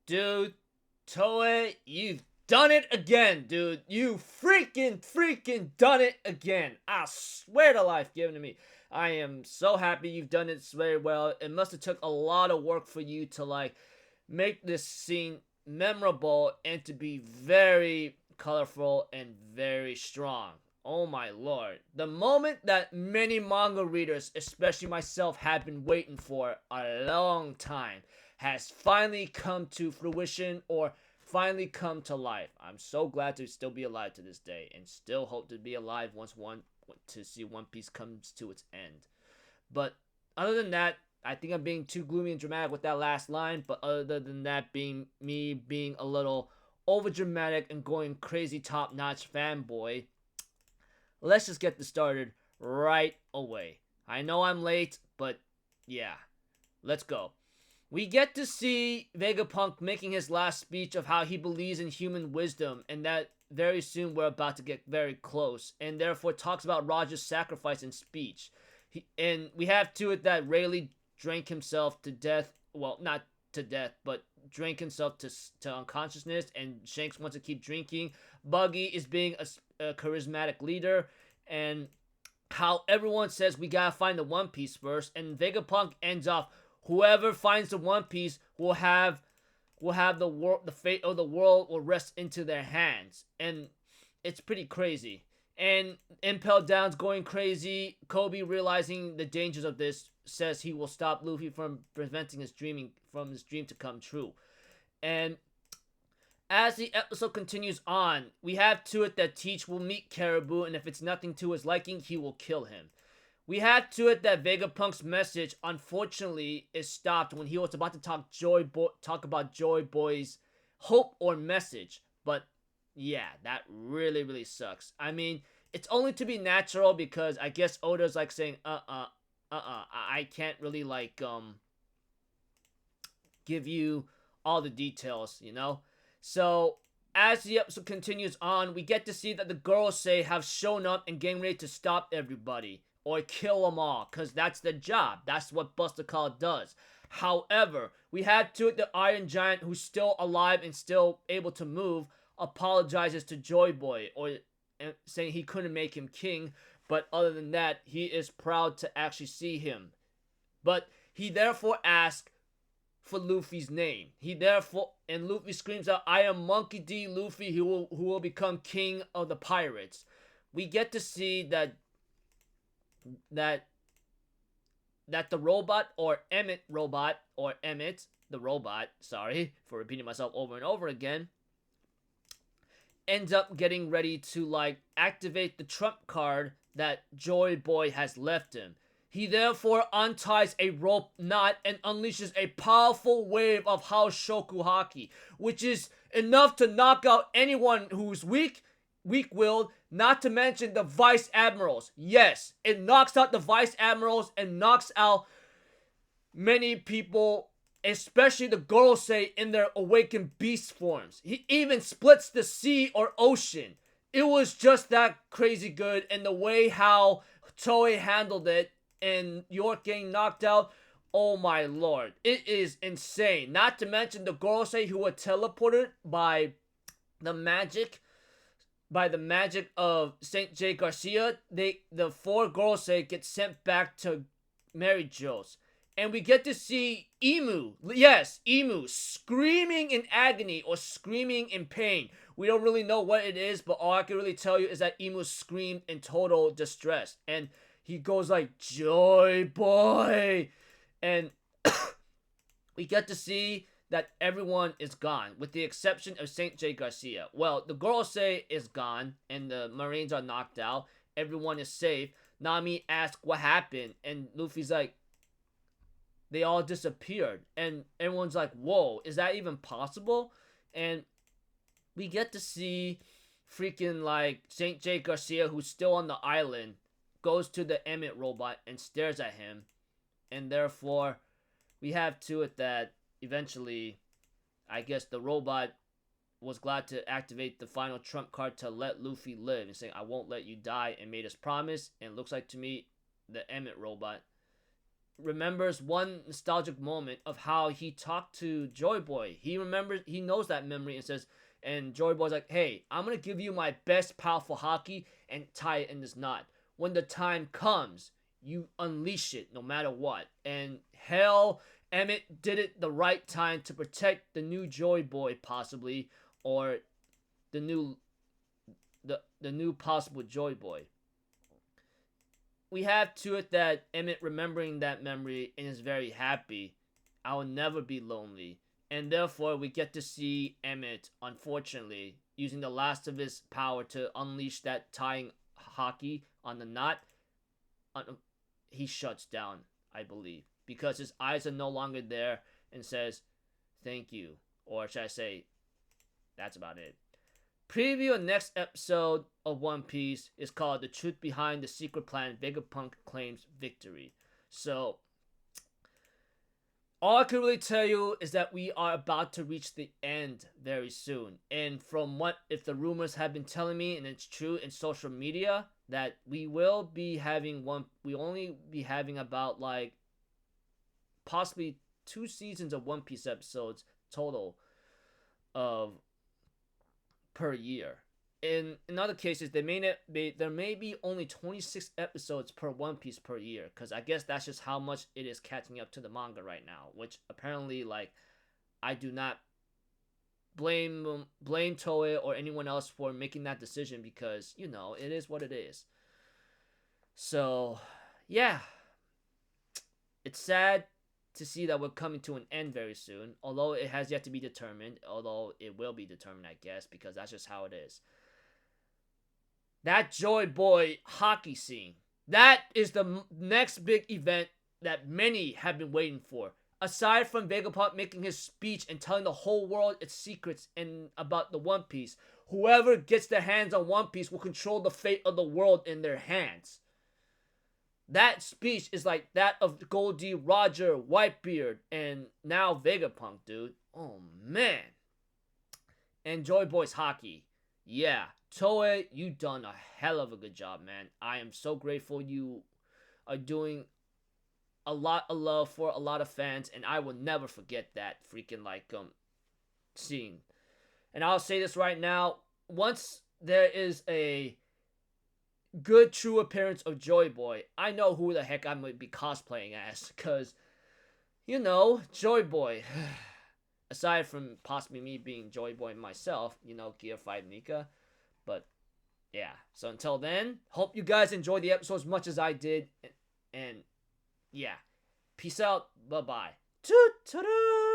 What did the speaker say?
Dude, Toei, you've done it again, dude. You freaking done it again. I swear to life given to me. I am so happy you've done it very well. It must have took a lot of work for you to like make this scene memorable and to be very colorful and very strong. Oh my lord. The moment that many manga readers, especially myself, have been waiting for a long time has finally come to fruition or finally come to life. I'm so glad to still be alive to this day and still hope to be alive once to see One Piece comes to its end. But other than that, I think I'm being too gloomy and dramatic with that last line, but other than that being me being a little over dramatic and going crazy top notch fanboy, let's just get this started right away. I know I'm late, but yeah, let's go. We get to see Vegapunk making his last speech of how he believes in human wisdom and that very soon we're about to get very close and therefore talks about Roger's sacrifice in speech. And we have to it that Rayleigh drank himself to death. Well, not to death, but drank himself to unconsciousness and Shanks wants to keep drinking. Buggy is being a charismatic leader and how everyone says we gotta find the One Piece first and Vegapunk ends off whoever finds the One Piece will have the fate of the world will rest into their hands, and it's pretty crazy. And Impel Down's going crazy. Kobe, realizing the dangers of this, says he will stop Luffy from preventing his dream to come true. And as the episode continues on, we have to it that Teach will meet Caribou, and if it's nothing to his liking, he will kill him. We have to it that Vegapunk's message, unfortunately, is stopped when he was about to talk about Joy Boy's hope or message. But yeah, that really sucks. I mean, it's only to be natural because I guess Oda's like saying, I can't really like give you all the details, you know. So as the episode continues on, we get to see that the girls say have shown up and getting ready to stop everybody. Or kill them all, because that's the job. That's what Buster Call does. However, we had to the Iron Giant, who's still alive and still able to move, apologizes to Joy Boy, or saying he couldn't make him king, but other than that, he is proud to actually see him. But he therefore asks for Luffy's name. And Luffy screams out, "I am Monkey D. Luffy, who will become king of the pirates." We get to see that the robot or Emmett the robot, sorry for repeating myself over and over again, ends up getting ready to like activate the trump card that Joy Boy has left him. He therefore unties a rope knot and unleashes a powerful wave of Haoshoku Haki, which is enough to knock out anyone who's weak-willed, not to mention the Vice Admirals. Yes, it knocks out the Vice Admirals and knocks out many people, especially the Gorosei in their awakened beast forms. He even splits the sea or ocean. It was just that crazy good, and the way how Toei handled it and York getting knocked out, oh my lord. It is insane. Not to mention the Gorosei who were teleported by the magic of St. J. Garcia. The four Gorosei get sent back to Mary Jo's. And we get to see Emu, screaming in agony or screaming in pain. We don't really know what it is, but all I can really tell you is that Emu screamed in total distress. And he goes like, "Joy Boy!" And we get to see that everyone is gone, with the exception of St. J. Garcia. Well, the Gorosei is gone, and the Marines are knocked out. Everyone is safe. Nami asks what happened, and Luffy's like, they all disappeared. And everyone's like, whoa, is that even possible? And we get to see freaking like St. J. Garcia, who's still on the island, goes to the Emmett robot and stares at him. And therefore, we have to it that eventually, I guess the robot was glad to activate the final trump card to let Luffy live and saying, "I won't let you die," and made us promise. And it looks like to me, the Emmett robot remembers one nostalgic moment of how he talked to Joy Boy. He knows that memory and says, and Joy Boy's like, hey, I'm gonna give you my best powerful Haki and tie it in this knot. When the time comes, you unleash it no matter what. And hell, Emmett did it the right time to protect the new Joy Boy, possibly, or the new possible Joy Boy. We have to it that Emmett remembering that memory and is very happy. I will never be lonely. And therefore, we get to see Emmett, unfortunately, using the last of his power to unleash that tying Haki on the knot. He shuts down, I believe, because his eyes are no longer there and says, thank you. Or should I say, that's about it. Preview of next episode of One Piece is called The Truth Behind the Secret Plan Vegapunk Claims Victory. So, all I can really tell you is that we are about to reach the end very soon. And from what, if the rumors have been telling me, and it's true in social media, that we will be having about like possibly 2 seasons of One Piece episodes total of per year. In other cases, there may be only 26 episodes per One Piece per year, because I guess that's just how much it is catching up to the manga right now, which apparently, like, I do not blame Toei or anyone else for making that decision, because, you know, it is what it is. So, yeah. It's sad to see that we're coming to an end very soon, although it has yet to be determined, although it will be determined, I guess, because that's just how it is. That Joy Boy Haki scene, that is the next big event that many have been waiting for. Aside from Vegapunk making his speech and telling the whole world its secrets and about the One Piece, whoever gets their hands on One Piece will control the fate of the world in their hands. That speech is like that of Goldie, Roger, Whitebeard, and now Vegapunk, dude. Oh, man. And Joy Boy's Haki. Yeah, Toei, you done a hell of a good job, man. I am so grateful you are doing a lot of love for a lot of fans, and I will never forget that freaking, like, scene. And I'll say this right now. Once there is a good true appearance of Joy Boy, I know who the heck I'm going to be cosplaying as, because, you know, Joy Boy, aside from possibly me being Joy Boy myself, you know, Gear 5 Nika, but yeah, so until then, hope you guys enjoyed the episode as much as I did, and yeah, peace out, bye-bye. Toot-toot-toot!